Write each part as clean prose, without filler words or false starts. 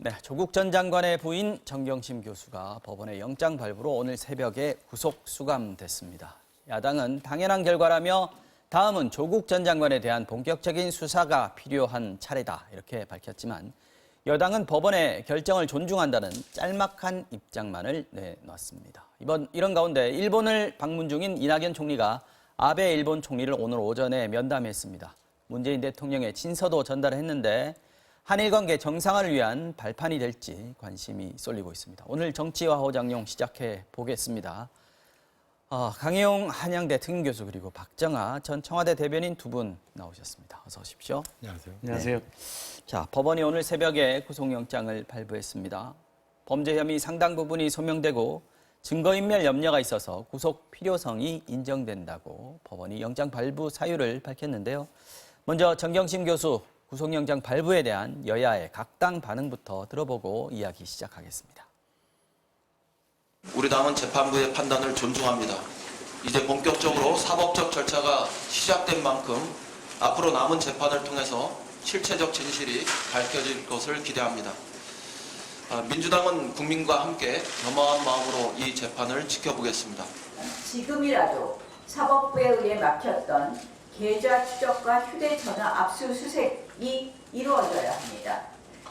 네, 조국 전 장관의 부인 정경심 교수가 법원의 영장 발부로 오늘 새벽에 구속 수감됐습니다. 야당은 당연한 결과라며 다음은 조국 전 장관에 대한 본격적인 수사가 필요한 차례다 이렇게 밝혔지만 여당은 법원의 결정을 존중한다는 짤막한 입장만을 내놨습니다. 이런 가운데 일본을 방문 중인 이낙연 총리가 아베 일본 총리를 오늘 오전에 면담했습니다. 문재인 대통령의 친서도 전달했는데 한일 관계 정상화를 위한 발판이 될지 관심이 쏠리고 있습니다. 오늘 정치와 호장용 시작해 보겠습니다. 강혜용 한양대 특임교수 그리고 박정아 전 청와대 대변인 두 분 나오셨습니다. 어서 오십시오. 안녕하세요. 안녕하세요. 자, 법원이 오늘 새벽에 구속영장을 발부했습니다. 범죄 혐의 상당 부분이 소명되고 증거인멸 염려가 있어서 구속 필요성이 인정된다고 법원이 영장 발부 사유를 밝혔는데요. 먼저 정경심 교수 구속영장 발부에 대한 여야의 각당 반응부터 들어보고 이야기 시작하겠습니다. 우리 당은 재판부의 판단을 존중합니다. 이제 본격적으로 사법적 절차가 시작된 만큼 앞으로 남은 재판을 통해서 실체적 진실이 밝혀질 것을 기대합니다. 민주당은 국민과 함께 겸허한 마음으로 이 재판을 지켜보겠습니다. 지금이라도 사법부에 의해 막혔던 계좌 추적과 휴대전화 압수수색이 이루어져야 합니다.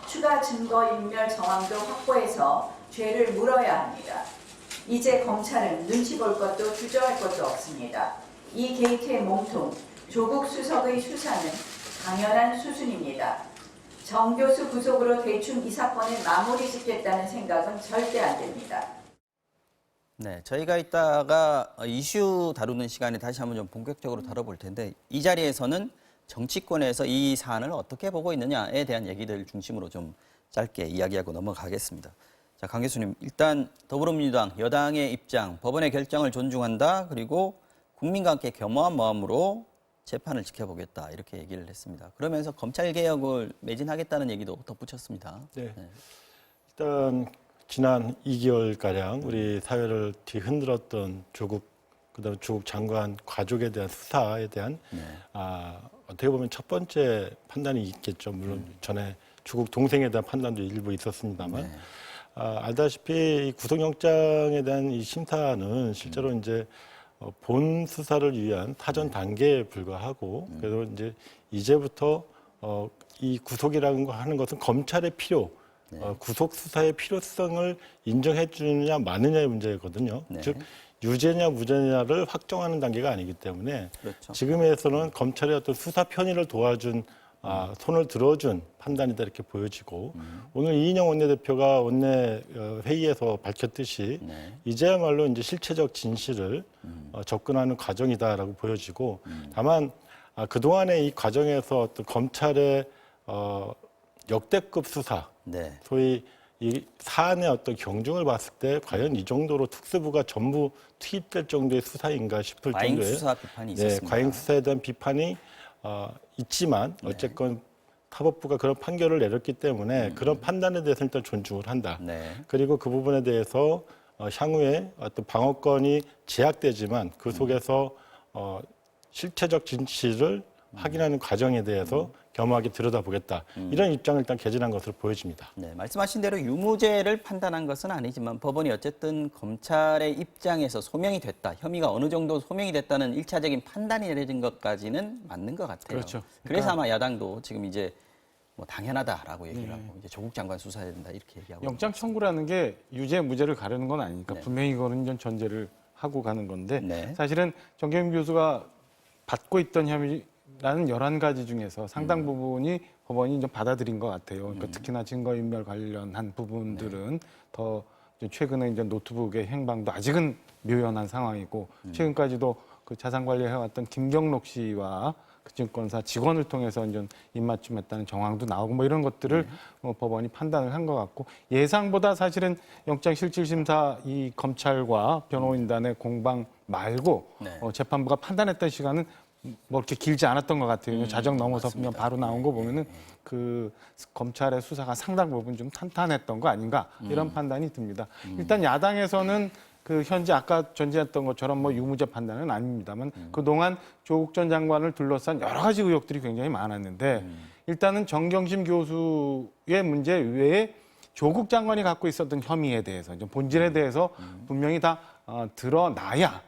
추가 증거인멸 정황도 확보해서 죄를 물어야 합니다. 이제 검찰은 눈치 볼 것도 주저할 것도 없습니다. 이 게이트의 몸통, 조국 수석의 수사는 당연한 수순입니다. 정 교수 구속으로 대충 이 사건을 마무리 짓겠다는 생각은 절대 안 됩니다. 네, 저희가 이따가 이슈 다루는 시간에 다시 한번 좀 본격적으로 다뤄볼 텐데 이 자리에서는 정치권에서 이 사안을 어떻게 보고 있느냐에 대한 얘기들 중심으로 좀 짧게 이야기하고 넘어가겠습니다. 자, 강 교수님, 일단 더불어민주당 여당의 입장, 법원의 결정을 존중한다. 그리고 국민과 함께 겸허한 마음으로 재판을 지켜보겠다. 이렇게 얘기를 했습니다. 그러면서 검찰개혁을 매진하겠다는 얘기도 덧붙였습니다. 네. 네. 일단 지난 2개월가량 우리 사회를 뒤흔들었던 그다음에 조국 장관 가족에 대한 수사에 대한 어떻게 보면 첫 번째 판단이 있겠죠. 물론 전에 조국 동생에 대한 판단도 일부 있었습니다만 네. 알다시피 이 구속영장에 대한 이 심사는 실제로 이제 본 수사를 위한 타전 단계에 불과하고 그래서 이제부터 이 구속이라는 거 하는 것은 검찰의 필요, 구속 수사의 필요성을 인정해 주느냐 마느냐의 문제거든요. 네. 즉 유죄냐 무죄냐를 확정하는 단계가 아니기 때문에 그렇죠. 지금에서는 검찰의 어떤 수사 편의를 도와준 손을 들어준 판단이다 이렇게 보여지고 오늘 이인영 원내대표가 원내 회의에서 밝혔듯이 이제야말로 이제 실체적 진실을 접근하는 과정이다라고 보여지고 다만 그동안의 이 과정에서 어떤 검찰의 역대급 수사, 소위 이 사안의 어떤 경중을 봤을 때 과연 이 정도로 특수부가 전부 투입될 정도의 수사인가 싶을 과잉 정도의 수사 비판이 있었습니다. 과잉 수사에 대한 비판이 있지만 어쨌건 사법부가 그런 판결을 내렸기 때문에 그런 판단에 대해서 일단 존중을 한다. 그리고 그 부분에 대해서 향후에 어떤 방어권이 제약되지만 그 속에서 실체적 진실을 확인하는 과정에 대해서 겸허하게 들여다보겠다. 이런 입장을 일단 개진한 것으로 보여집니다. 네, 말씀하신 대로 유무죄를 판단한 것은 아니지만 법원이 어쨌든 검찰의 입장에서 소명이 됐다. 혐의가 어느 정도 소명이 됐다는 일차적인 판단이 내려진 것까지는 맞는 것 같아요. 그렇죠. 그래서 아마 야당도 지금 이제 뭐 당연하다라고 얘기를 하고 이제 조국 장관 수사해야 된다 이렇게 얘기하고 영장 청구라는 게 유죄 무죄를 가르는 건 아니니까 분명히 이거는 좀 전제를 하고 가는 건데 사실은 정경심 교수가 받고 있던 혐의라는 11가지 중에서 상당 부분이 법원이 좀 받아들인 것 같아요. 그러니까 특히나 증거인멸 관련한 부분들은 더 최근에 이제 노트북의 행방도 아직은 묘연한 상황이고 최근까지도 그 자산 관리해왔던 김경록 씨와 그 증권사 직원을 통해서 이제 입맞춤했다는 정황도 나오고 뭐 이런 것들을 법원이 판단을 한 것 같고 예상보다 사실은 영장실질심사 이 검찰과 변호인단의 공방 말고 재판부가 판단했던 시간은 뭐 이렇게 길지 않았던 것 같아요. 자정 넘어서 그냥 바로 나온 거 보면은 그 검찰의 수사가 상당 부분 좀 탄탄했던 거 아닌가 이런 판단이 듭니다. 일단 야당에서는 그 현재 아까 전제했던 것처럼 뭐 유무죄 판단은 아닙니다만 그동안 조국 전 장관을 둘러싼 여러 가지 의혹들이 굉장히 많았는데 일단은 정경심 교수의 문제 외에 조국 장관이 갖고 있었던 혐의에 대해서 이제 본질에 대해서 분명히 다 드러나야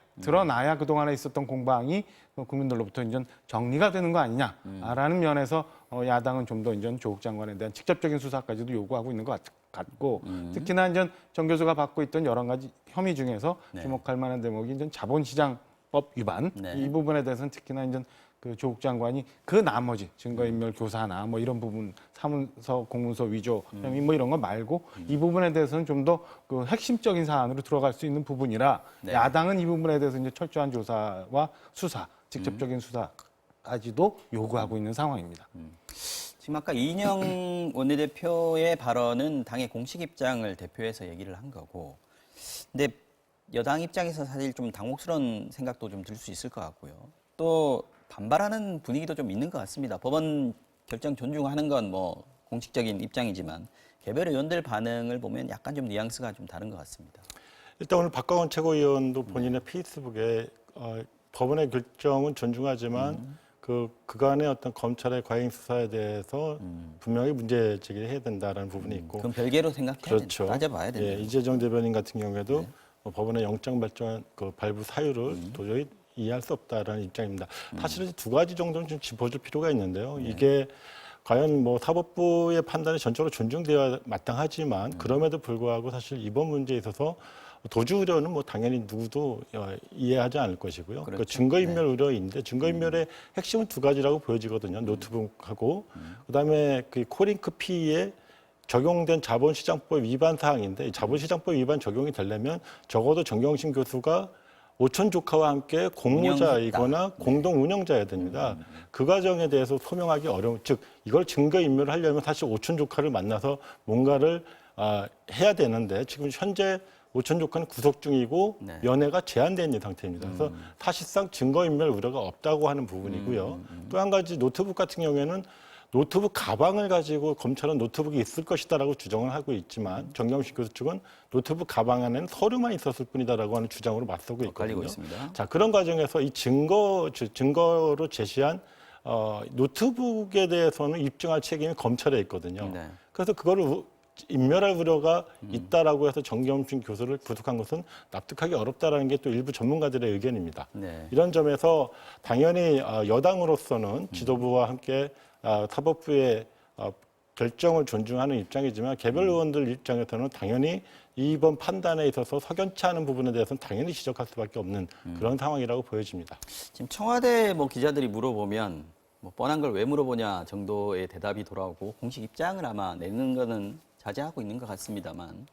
그동안에 있었던 공방이 국민들로부터 이제 정리가 되는 거 아니냐라는 면에서 야당은 좀 더 이제 조국 장관에 대한 직접적인 수사까지도 요구하고 있는 것 같고 특히나 이제 정 교수가 받고 있던 여러 가지 혐의 중에서 주목할 만한 대목이 이제 자본시장법 위반 이 부분에 대해서는 특히나 이제 그 조국 장관이 그 나머지 증거인멸 교사나 뭐 이런 부분 사문서 공문서 위조 혐의 뭐 이런 거 말고 이 부분에 대해서는 좀 더 그 핵심적인 사안으로 들어갈 수 있는 부분이라 야당은 이 부분에 대해서 이제 철저한 조사와 수사 직접적인 수사까지도 요구하고 있는 상황입니다. 지금 아까 이인영 원내대표의 발언은 당의 공식 입장을 대표해서 얘기를 한 거고, 근데 여당 입장에서 사실 좀 당혹스러운 생각도 좀 들 수 있을 것 같고요. 또 반발하는 분위기도 좀 있는 것 같습니다. 법원 결정 존중하는 건 뭐 공식적인 입장이지만 개별 의원들 반응을 보면 약간 좀 뉘앙스가 좀 다른 것 같습니다. 일단 오늘 박광원 최고위원도 본인의 페이스북에 법원의 결정은 존중하지만 그간의 어떤 검찰의 과잉 수사에 대해서 분명히 문제 제기를 해야 된다라는 부분이 있고. 그럼 별개로 생각해야 그렇죠. 된다. 따져봐야 된다. 예, 이재정 대변인 같은 경우에도 법원의 영장 발부 사유를 도저히 이해할 수 없다라는 입장입니다. 사실은 두 가지 정도는 좀 짚어줄 필요가 있는데요. 이게 과연 뭐 사법부의 판단이 전적으로 존중되어야 마땅하지만 그럼에도 불구하고 사실 이번 문제에 있어서 도주 우려는 뭐 당연히 누구도 이해하지 않을 것이고요. 그렇죠. 그 증거인멸 우려인데 증거인멸의 핵심은 두 가지라고 보여지거든요. 노트북하고 그다음에 그 코링크 피에 적용된 자본시장법 위반 사항인데 자본시장법 위반 적용이 되려면 적어도 정경심 교수가 오촌 조카와 함께 공모자이거나 공동 운영자여야 됩니다. 그 과정에 대해서 소명하기 어려운, 즉 이걸 증거인멸을 하려면 사실 오촌 조카를 만나서 뭔가를 해야 되는데 지금 현재 오촌 조카는 구속 중이고 면회가 제한되어 있는 상태입니다. 그래서 사실상 증거인멸 우려가 없다고 하는 부분이고요. 또 한 가지 노트북 같은 경우에는 노트북 가방을 가지고 검찰은 노트북이 있을 것이다라고 주장을 하고 있지만 정경심 교수 측은 노트북 가방 안에는 서류만 있었을 뿐이다라고 하는 주장으로 맞서고 있거든요. 있습니다. 자, 그런 과정에서 이 증거로 제시한 노트북에 대해서는 입증할 책임이 검찰에 있거든요. 네. 그래서 그거를 인멸할 우려가 있다라고 해서 정경심 교수를 구속한 것은 납득하기 어렵다라는 게 또 일부 전문가들의 의견입니다. 네. 이런 점에서 당연히 여당으로서는 지도부와 함께 사법부의 결정을 존중하는 입장이지만 개별 의원들 입장에서는 당연히 이번 판단에 있어서 석연치 않은 부분에 대해서는 당연히 지적할 수밖에 없는 그런 상황이라고 보여집니다. 지금 청와대 뭐 기자들이 물어보면 뭐 뻔한 걸 왜 물어보냐 정도의 대답이 돌아오고 공식 입장을 아마 내는 거는 자제하고 있는 것 같습니다만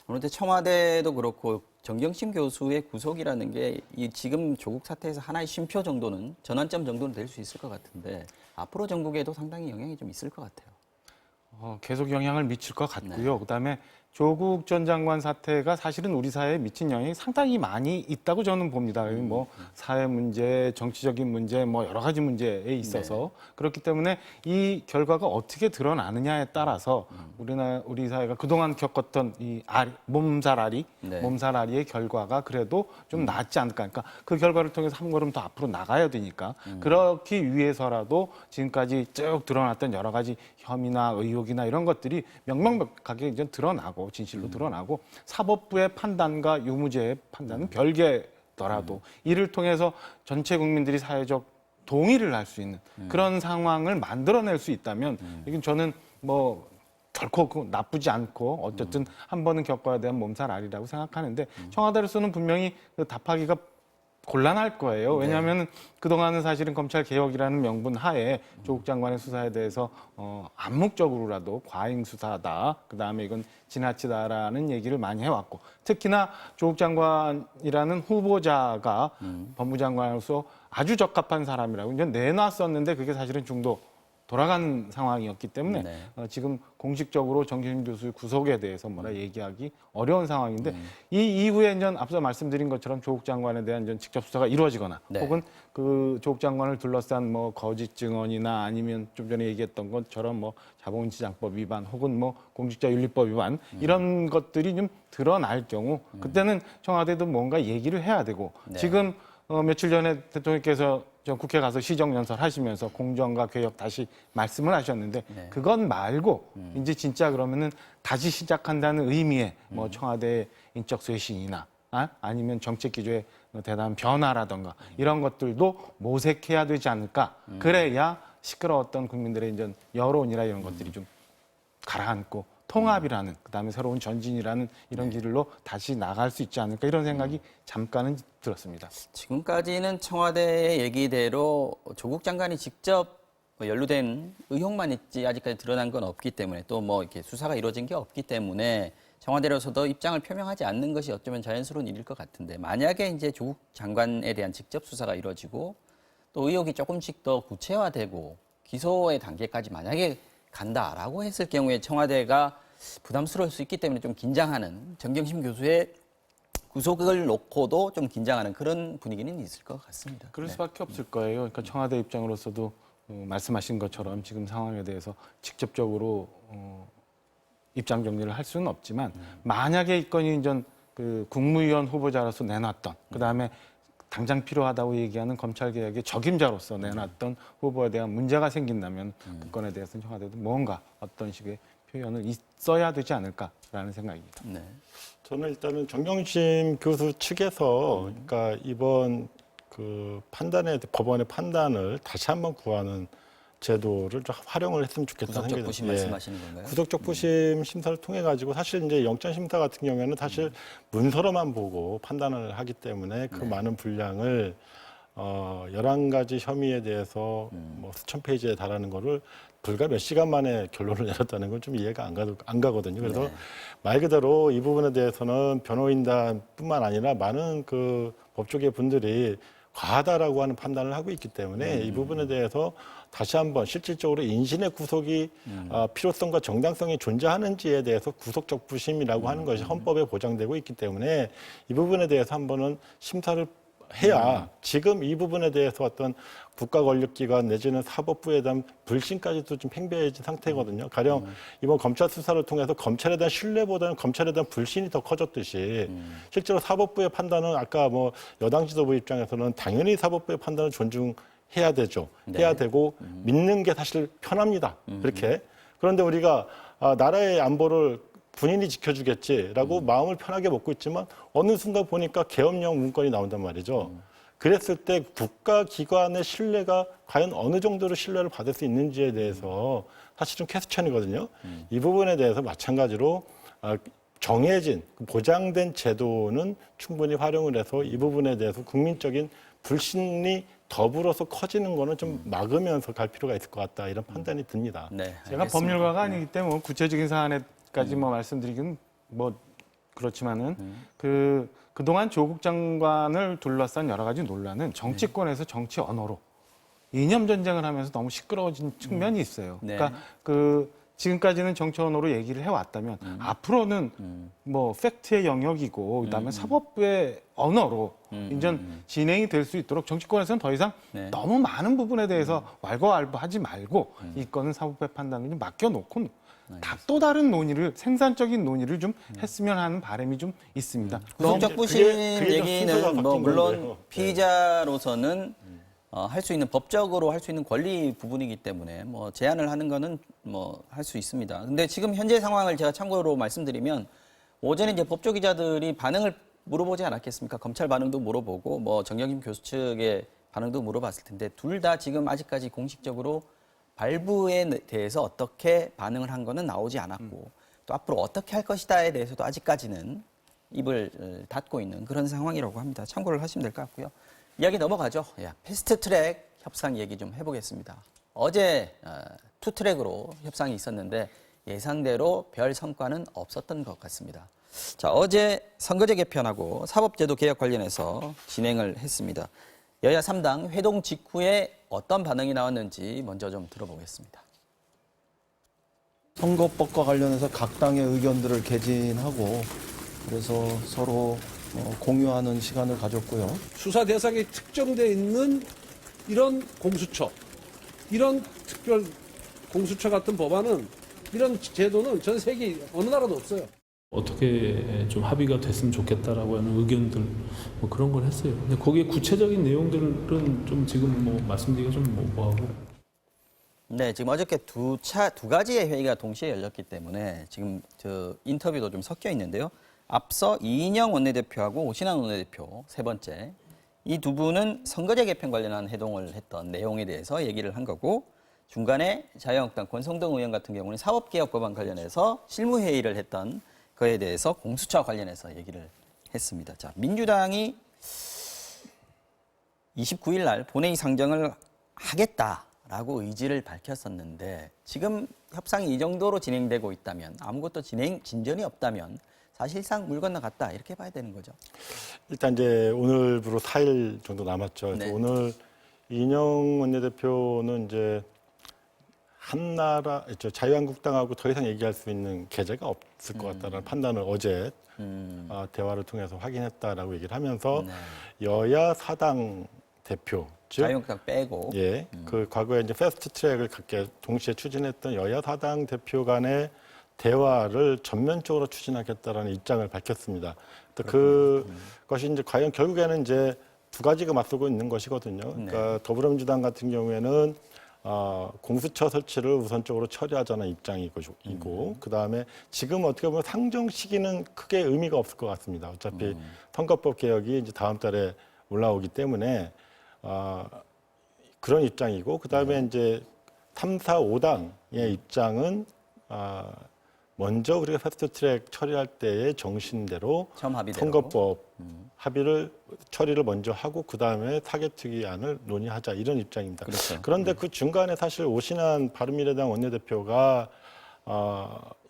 그런데 청와대도 그렇고 정경심 교수의 구속이라는 게 이 지금 조국 사태에서 하나의 쉼표 정도는 전환점 정도는 될 수 있을 것 같은데 앞으로 전국에도 상당히 영향이 좀 있을 것 같아요. 계속 영향을 미칠 것 같고요. 그다음에 조국 전 장관 사태가 사실은 우리 사회에 미친 영향이 상당히 많이 있다고 저는 봅니다. 뭐 사회 문제, 정치적인 문제, 뭐 여러 가지 문제에 있어서 그렇기 때문에 이 결과가 어떻게 드러나느냐에 따라서 우리 사회가 그동안 겪었던 이 몸살앓이의 결과가 그래도 좀 낫지 않을까. 그러니까 그 결과를 통해서 한 걸음 더 앞으로 나가야 되니까 그렇기 위해서라도 지금까지 쭉 드러났던 여러 가지 혐의나 의혹이나 이런 것들이 명명백하게 이제 드러나고 진실로 드러나고 사법부의 판단과 유무죄의 판단은 별개더라도 이를 통해서 전체 국민들이 사회적 동의를 할 수 있는 그런 상황을 만들어낼 수 있다면 이건 저는 뭐 결코 나쁘지 않고 어쨌든 한 번은 겪어야 되는 몸살앓이라고 생각하는데 청와대로서는 분명히 그 답하기가 곤란할 거예요. 왜냐하면 그동안은 사실은 검찰 개혁이라는 명분 하에 조국 장관의 수사에 대해서 암묵적으로라도 과잉 수사다. 그다음에 이건 지나치다라는 얘기를 많이 해왔고 특히나 조국 장관이라는 후보자가 법무장관으로서 아주 적합한 사람이라고 이제 내놨었는데 그게 사실은 중도 돌아간 상황이었기 때문에 지금 공식적으로 정경심 교수의 구속에 대해서 뭐라 얘기하기 어려운 상황인데 이 이후에 이제 앞서 말씀드린 것처럼 조국 장관에 대한 이제 직접 수사가 이루어지거나 혹은 그 조국 장관을 둘러싼 뭐 거짓 증언이나 아니면 좀 전에 얘기했던 것처럼 뭐 자본시장법 위반 혹은 뭐 공직자윤리법 위반 이런 것들이 좀 드러날 경우 그때는 청와대도 뭔가 얘기를 해야 되고 지금 며칠 전에 대통령께서 저 국회 가서 시정연설 하시면서 공정과 개혁 다시 말씀을 하셨는데 그건 말고 이제 진짜 그러면은 다시 시작한다는 의미의 뭐 청와대 인적 쇄신이나 아니면 정책 기조의 대단한 변화라던가 이런 것들도 모색해야 되지 않을까. 그래야 시끄러웠던 국민들의 이제 여론이나 이런 것들이 좀 가라앉고 통합이라는 그다음에 새로운 전진이라는 이런 길로 다시 나갈 수 있지 않을까 이런 생각이 잠깐은 들었습니다. 지금까지는 청와대의 얘기대로 조국 장관이 직접 연루된 의혹만 있지 아직까지 드러난 건 없기 때문에 또 뭐 이렇게 수사가 이루어진 게 없기 때문에 청와대로서도 입장을 표명하지 않는 것이 어쩌면 자연스러운 일일 것 같은데 만약에 이제 조국 장관에 대한 직접 수사가 이루어지고 또 의혹이 조금씩 더 구체화되고 기소의 단계까지 만약에 간다라고 했을 경우에 청와대가 부담스러울 수 있기 때문에 좀 긴장하는 정경심 교수의 구속을 놓고도 좀 긴장하는 그런 분위기는 있을 것 같습니다. 그럴 수밖에 없을 거예요. 그러니까 청와대 입장으로서도 말씀하신 것처럼 지금 상황에 대해서 직접적으로 입장 정리를 할 수는 없지만 만약에 이 건이 이제 그 국무위원 후보자로서 내놨던 그다음에 당장 필요하다고 얘기하는 검찰개혁의 적임자로서 내놨던 후보에 대한 문제가 생긴다면 그 건에 대해서는 청와대도 뭔가 어떤 식의 표현을 있어야 되지 않을까라는 생각입니다. 네. 저는 일단은 정경심 교수 측에서 그러니까 이번 그 법원의 판단을 다시 한번 구하는 제도를 좀 활용을 했으면 좋겠다는 구속적 부심 말씀하시는 건가요? 구속적 부심 심사를 통해 가지고 사실 이제 영장 심사 같은 경우에는 사실 문서로만 보고 판단을 하기 때문에 그 많은 분량을 11가지 혐의에 대해서 뭐 수천 페이지에 달하는 거를 불과 몇 시간 만에 결론을 내렸다는 건 좀 이해가 안 가거든요. 그래서 말 그대로 이 부분에 대해서는 변호인단뿐만 아니라 많은 그 법조계 분들이 과하다라고 하는 판단을 하고 있기 때문에 이 부분에 대해서 다시 한번 실질적으로 인신의 구속이 필요성과 정당성이 존재하는지에 대해서 구속적 부심이라고 하는 것이 헌법에 보장되고 있기 때문에 이 부분에 대해서 한번은 심사를 해야 지금 이 부분에 대해서 어떤 국가권력기관 내지는 사법부에 대한 불신까지도 좀 팽배해진 상태거든요. 가령 이번 검찰 수사를 통해서 검찰에 대한 신뢰보다는 검찰에 대한 불신이 더 커졌듯이 실제로 사법부의 판단은 아까 뭐 여당 지도부 입장에서는 당연히 사법부의 판단을 존중해야 되죠. 해야 되고 믿는 게 사실 편합니다. 그렇게. 그런데 우리가 나라의 안보를 군인이 지켜주겠지라고 마음을 편하게 먹고 있지만 어느 순간 보니까 계엄령 문건이 나온단 말이죠. 그랬을 때 국가기관의 신뢰가 과연 어느 정도로 신뢰를 받을 수 있는지에 대해서 사실은 퀘스천이거든요. 이 부분에 대해서 마찬가지로 정해진 보장된 제도는 충분히 활용을 해서 이 부분에 대해서 국민적인 불신이 더불어서 커지는 거는 좀 막으면서 갈 필요가 있을 것 같다 이런 판단이 듭니다. 네, 제가 알겠습니다. 법률가가 아니기 때문에 구체적인 사안에까지 뭐 말씀드리기는 뭐 그렇지만은 그동안 조국 장관을 둘러싼 여러 가지 논란은 정치권에서 정치 언어로 이념 전쟁을 하면서 너무 시끄러워진 측면이 있어요. 네. 그러니까 지금까지는 정치 언어로 얘기를 해왔다면 앞으로는 뭐 팩트의 영역이고 그다음에 사법부의 언어로 이제 진행이 될 수 있도록 정치권에서는 더 이상 너무 많은 부분에 대해서 왈가왈부하지 말고 이 건은 사법부의 판단을 좀 맡겨놓고 또 다른 논의를 생산적인 논의를 좀 했으면 하는 바람이 좀 있습니다. 구속적 부심 그게 좀 순서가 얘기는 뭐 바뀐 물론 건데요. 피의자로서는 할 수 있는 법적으로 할 수 있는 권리 부분이기 때문에 뭐 제한을 하는 거는 뭐 할 수 있습니다. 근데 지금 현재 상황을 제가 참고로 말씀드리면 오전에 이제 법조 기자들이 반응을 물어보지 않았겠습니까? 검찰 반응도 물어보고 뭐 정경심 교수 측의 반응도 물어봤을 텐데 둘 다 지금 아직까지 공식적으로 발부에 대해서 어떻게 반응을 한 거는 나오지 않았고 또 앞으로 어떻게 할 것이다에 대해서도 아직까지는 입을 닫고 있는 그런 상황이라고 합니다. 참고를 하시면 될 것 같고요. 이야기 넘어가죠. 패스트트랙 협상 얘기 좀 해보겠습니다. 어제 투트랙으로 협상이 있었는데 예상대로 별 성과는 없었던 것 같습니다. 자, 어제 선거제 개편하고 사법제도 개혁 관련해서 진행을 했습니다. 여야 3당 회동 직후에 어떤 반응이 나왔는지 먼저 좀 들어보겠습니다. 선거법과 관련해서 각 당의 의견들을 개진하고 그래서 서로 공유하는 시간을 가졌고요. 수사 대상이 특정돼 있는 이런 공수처, 이런 특별 공수처 같은 법안은 이런 제도는 전 세계 어느 나라도 없어요. 어떻게 좀 합의가 됐으면 좋겠다라고 하는 의견들 뭐 그런 걸 했어요. 근데 거기에 구체적인 내용들은 좀 지금 뭐 말씀드리기가 좀 뭐하고. 네, 지금 어저께 두 가지의 회의가 동시에 열렸기 때문에 지금 저 인터뷰도 좀 섞여 있는데요. 앞서 이인영 원내대표하고 오신환 원내대표 세 번째 이 두 분은 선거제 개편 관련한 회동을 했던 내용에 대해서 얘기를 한 거고 중간에 자유한국당 권성동 의원 같은 경우는 사법개혁법안 관련해서 실무회의를 했던 그에 대해서 공수처와 관련해서 얘기를 했습니다. 자, 민주당이 29일 날 본회의 상정을 하겠다라고 의지를 밝혔었는데 지금 협상이 이 정도로 진행되고 있다면 아무것도 진전이 없다면 사실상 물 건너갔다 이렇게 봐야 되는 거죠. 일단 이제 오늘부로 4일 정도 남았죠. 그래서 네. 오늘 이인영 원내대표는 이제 한나라 자유한국당하고 더 이상 얘기할 수 있는 계제가 없을 것 같다는 판단을 어제 대화를 통해서 확인했다라고 얘기를 하면서 네. 여야 사당 대표 즉 자유한국당 빼고 예, 그 과거에 이제 패스트 트랙을 갖게 동시에 추진했던 여야 사당 대표 간의 대화를 전면적으로 추진하겠다라는 입장을 밝혔습니다. 그것이 이제 과연 결국에는 이제 두 가지가 맞서고 있는 것이거든요. 그러니까 더불어민주당 같은 경우에는 공수처 설치를 우선적으로 처리하자는 입장이고 그다음에 지금 어떻게 보면 상정 시기는 크게 의미가 없을 것 같습니다. 어차피 선거법 개혁이 이제 다음 달에 올라오기 때문에 그런 입장이고 그다음에 이제 3, 4, 5당의 입장은 먼저 우리가 패스트트랙 처리할 때의 정신대로 처음 합의대로. 선거법 처리를 먼저 하고 그다음에 사개특위안을 논의하자 이런 입장입니다. 그렇죠. 그런데 그 중간에 사실 오신환 바른미래당 원내대표가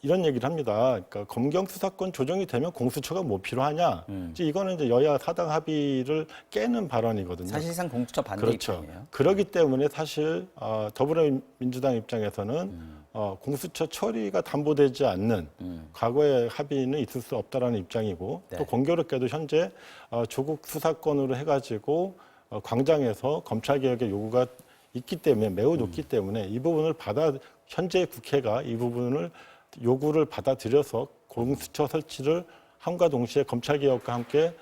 이런 얘기를 합니다. 그러니까 검경 수사권 조정이 되면 공수처가 뭐 필요하냐? 이거는 이제 여야 사당 합의를 깨는 발언이거든요. 사실상 공수처 반대 그렇죠. 입장이에요. 그렇기 때문에 사실 더불어민주당 입장에서는 공수처 처리가 담보되지 않는 과거의 합의는 있을 수 없다라는 입장이고 네. 또 공교롭게도 현재 조국 수사권으로 해가지고 광장에서 검찰개혁의 요구가 있기 때문에 매우 높기 때문에 이 부분을 현재 국회가 이 부분을 요구를 받아들여서 공수처 설치를 함과 동시에 검찰개혁과 함께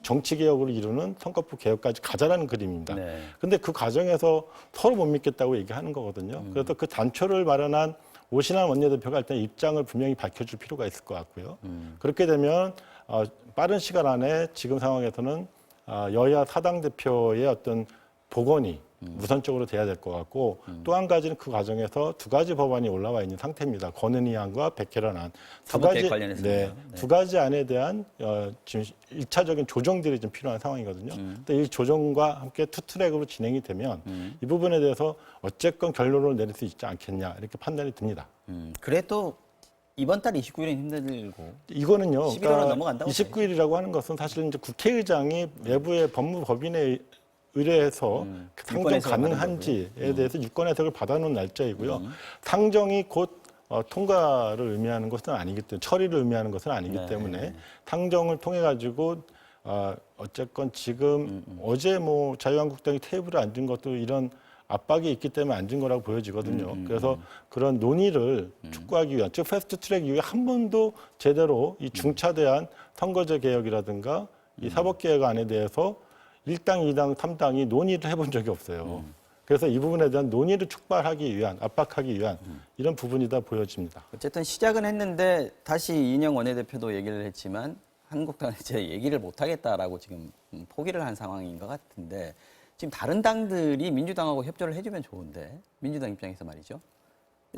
정치개혁을 이루는 선거법 개혁까지 가자라는 그림입니다. 그런데 그 과정에서 서로 못 믿겠다고 얘기하는 거거든요. 그래서 그 단초를 마련한 오신환 원내대표가 일단 입장을 분명히 밝혀줄 필요가 있을 것 같고요. 그렇게 되면 빠른 시간 안에 지금 상황에서는 여야 사당 대표의 어떤 복원이 우선적으로 돼야 될 것 같고 또 한 가지는 그 과정에서 두 가지 법안이 올라와 있는 상태입니다. 권은희 안과 백혜란 안. 두 가지 안에 대한 지금 1차적인 조정들이 좀 필요한 상황이거든요. 근데 이 조정과 함께 투트랙으로 진행이 되면 이 부분에 대해서 어쨌건 결론을 내릴 수 있지 않겠냐 이렇게 판단이 듭니다. 그래도 이번 달 29일은 힘들고 이거는요. 11월은 넘어간다고 29일이라고 하는 것은 사실 이제 국회의장이 내부의 법무법인에 의뢰해서 상정 가능한지에 대해서 유권 해석을 받아놓은 날짜이고요. 상정이 곧 통과를 의미하는 것은 아니기 때문에 처리를 의미하는 것은 아니기 때문에 상정을 통해 가지고 어쨌건 지금 어제 뭐 자유한국당이 테이블에 앉은 것도 이런 압박이 있기 때문에 앉은 거라고 보여지거든요. 그래서 그런 논의를 촉구하기 위한 즉 패스트트랙 이후에 한 번도 제대로 이 중차대한 선거제 개혁이라든가 이 사법개혁안에 대해서 1당, 2당, 3당이 논의를 해본 적이 없어요. 그래서 이 부분에 대한 논의를 촉발하기 위한, 압박하기 위한 이런 부분이다 보여집니다. 어쨌든 시작은 했는데 다시 이인영 원내대표도 얘기를 했지만 한국당은 이제 얘기를 못하겠다라고 지금 포기를 한 상황인 것 같은데 지금 다른 당들이 민주당하고 협조를 해주면 좋은데 민주당 입장에서 말이죠.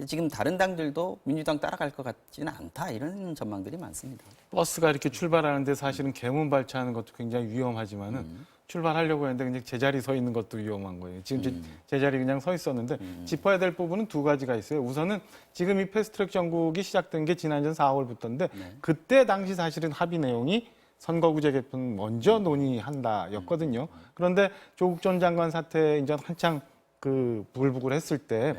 지금 다른 당들도 민주당 따라갈 것 같지는 않다 이런 전망들이 많습니다. 버스가 이렇게 출발하는데 사실은 개문 발차하는 것도 굉장히 위험하지만은 출발하려고 했는데 그냥 제자리 서 있는 것도 위험한 거예요. 지금 제자리 그냥 서 있었는데 짚어야 될 부분은 두 가지가 있어요. 우선은 지금 이 패스트트랙 정국이 시작된 게 지난년 4월부터인데 그때 당시 사실은 합의 내용이 선거구제 개편 먼저 논의한다였거든요. 그런데 조국 전 장관 사태 이제 한창 그 부글부글했을 때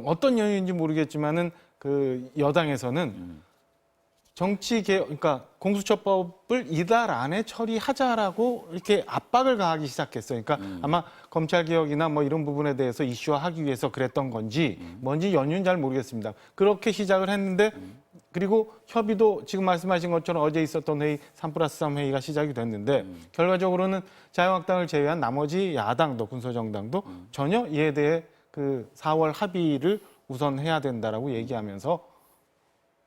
어떤 연유인지 모르겠지만은 그 여당에서는 그러니까 공수처법을 이달 안에 처리하자라고 이렇게 압박을 가하기 시작했어요. 그러니까 아마 검찰개혁이나 뭐 이런 부분에 대해서 이슈화하기 위해서 그랬던 건지 뭔지 연유는 잘 모르겠습니다. 그렇게 시작을 했는데 그리고 협의도 지금 말씀하신 것처럼 어제 있었던 회의 3+3 회의가 시작이 됐는데 결과적으로는 자유한국당을 제외한 나머지 야당도 군소정당도 전혀 이에 대해 그 4월 합의를 우선 해야 된다라고 얘기하면서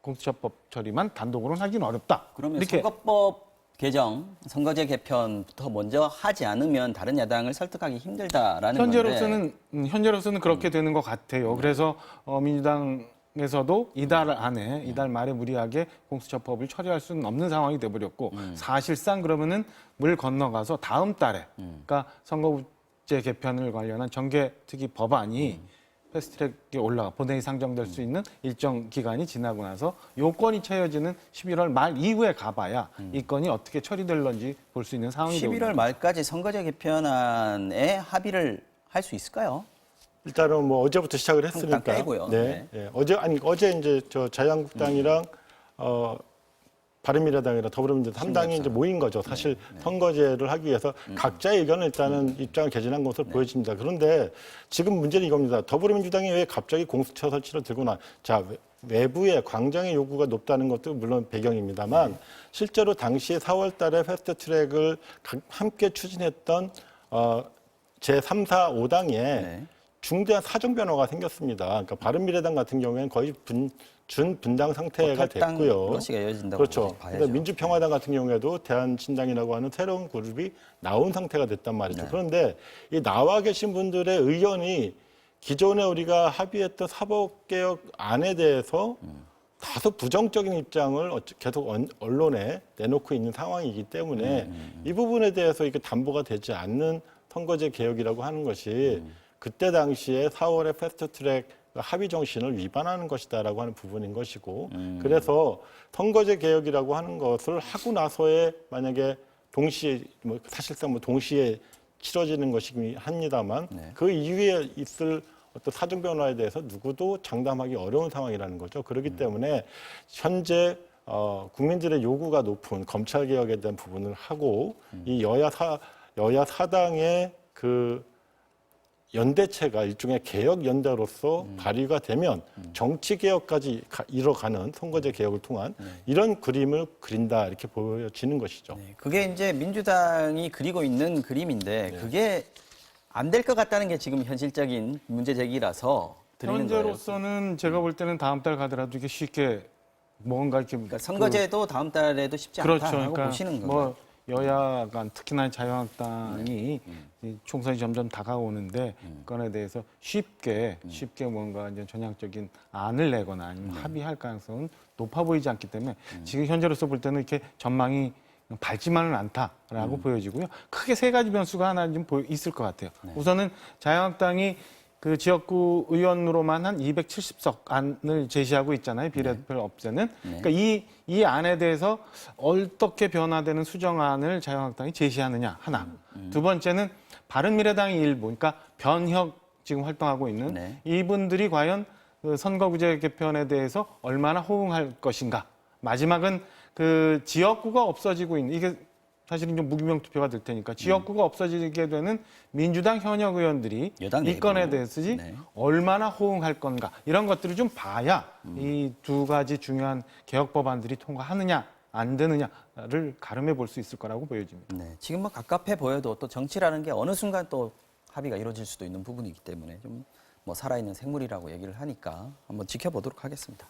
공수처법 처리만 단독으로는 하기는 어렵다. 그러면 이렇게 선거법 개정, 선거제 개편부터 먼저 하지 않으면 다른 야당을 설득하기 힘들다라는 건데. 현재로서는 그렇게 되는 것 같아요. 그래서 민주당에서도 이달 안에 이달 말에 무리하게 공수처법을 처리할 수는 없는 상황이 돼버렸고 사실상 그러면은 물 건너가서 다음 달에 그러니까 선거제 개편을 관련한 정개특위 법안이 패스트트랙에 올라가 본회의 상정될 수 있는 일정 기간이 지나고 나서 요건이 채워지는 11월 말 이후에 가봐야 이 건이 어떻게 처리될런지 볼 수 있는 상황이 되고 11월 말까지 선거제 개편안에 합의를 할 수 있을까요? 일단은 뭐 어제부터 시작을 한국당 했으니까. 빼고요. 네. 네. 예. 어제 이제 저 자유한국당이랑 바른미래당이랑 더불어민주당 3당이 이제 모인 거죠. 사실 선거제를 하기 위해서 각자의 의견을 일단은 입장을 개진한 것으로 보여집니다. 그런데 지금 문제는 이겁니다. 더불어민주당이 왜 갑자기 공수처 설치를 들고 자, 외부의 광장의 요구가 높다는 것도 물론 배경입니다만 실제로 당시에 4월 달에 패스트트랙을 함께 추진했던 제3, 4, 5당에 중대한 사정 변화가 생겼습니다. 그러니까 바른미래당 같은 경우에는 거의 준분당 상태가 됐고요. 러시가 이어진다고 그렇죠. 봐야죠. 근데 민주평화당 같은 경우에도 대한신당이라고 하는 새로운 그룹이 나온 상태가 됐단 말이죠. 그런데 이 나와 계신 분들의 의견이 기존에 우리가 합의했던 사법개혁안에 대해서 다소 부정적인 입장을 계속 언론에 내놓고 있는 상황이기 때문에 이 부분에 대해서 이게 담보가 되지 않는 선거제 개혁이라고 하는 것이 그때 당시에 4월에 패스트트랙 합의 정신을 위반하는 것이다라고 하는 부분인 것이고 그래서 선거제 개혁이라고 하는 것을 하고 나서에 만약에 동시에 사실상 동시에 치러지는 것이긴 합니다만 그 이후에 있을 어떤 사정 변화에 대해서 누구도 장담하기 어려운 상황이라는 거죠. 그렇기 때문에 현재 국민들의 요구가 높은 검찰 개혁에 대한 부분을 하고 이 여야 사당의 그 연대체가 일종의 개혁 연대로서 발휘가 되면 정치 개혁까지 이뤄가는 선거제 개혁을 통한 이런 그림을 그린다 이렇게 보여지는 것이죠. 네, 그게 이제 민주당이 그리고 있는 그림인데 그게 안 될 것 같다는 게 지금 현실적인 문제 제기라서 드리는 거예요. 현재로서는 제가 볼 때는 다음 달 가더라도 이게 쉽게 뭔가 이렇게 그러니까 선거제도 다음 달에도 쉽지 그렇죠. 않다고 그러니까 보시는 뭐 거예요. 여야가 특히나 자유한국당이 이 총선이 점점 다가오는데 그건에 대해서 쉽게 뭔가 이제 전향적인 안을 내거나 아니면 합의할 가능성은 높아 보이지 않기 때문에 지금 현재로서 볼 때는 이렇게 전망이 밝지만은 않다라고 보여지고요. 크게 세 가지 변수가 하나 좀 있을 것 같아요. 우선은 자유한국당이 그 지역구 의원으로만 한 270석 안을 제시하고 있잖아요. 비례대표를 없애는. 그러니까 이 안에 대해서 어떻게 변화되는 수정안을 자유한국당이 제시하느냐 하나. 두 번째는 바른미래당의 일부, 그러니까 변혁 지금 활동하고 있는 이분들이 과연 그 선거구제 개편에 대해서 얼마나 호응할 것인가. 마지막은 그 지역구가 없어지고 있는 이게 사실은 좀 무기명 투표가 될 테니까 지역구가 없어지게 되는 민주당 현역 의원들이 이 건에 대해서 얼마나 호응할 건가 이런 것들을 좀 봐야 이 두 가지 중요한 개혁 법안들이 통과하느냐 안 되느냐를 가름해 볼 수 있을 거라고 보여집니다. 네, 지금 뭐 갑갑해 보여도 또 정치라는 게 어느 순간 또 합의가 이루어질 수도 있는 부분이기 때문에 좀 뭐 살아있는 생물이라고 얘기를 하니까 한번 지켜보도록 하겠습니다.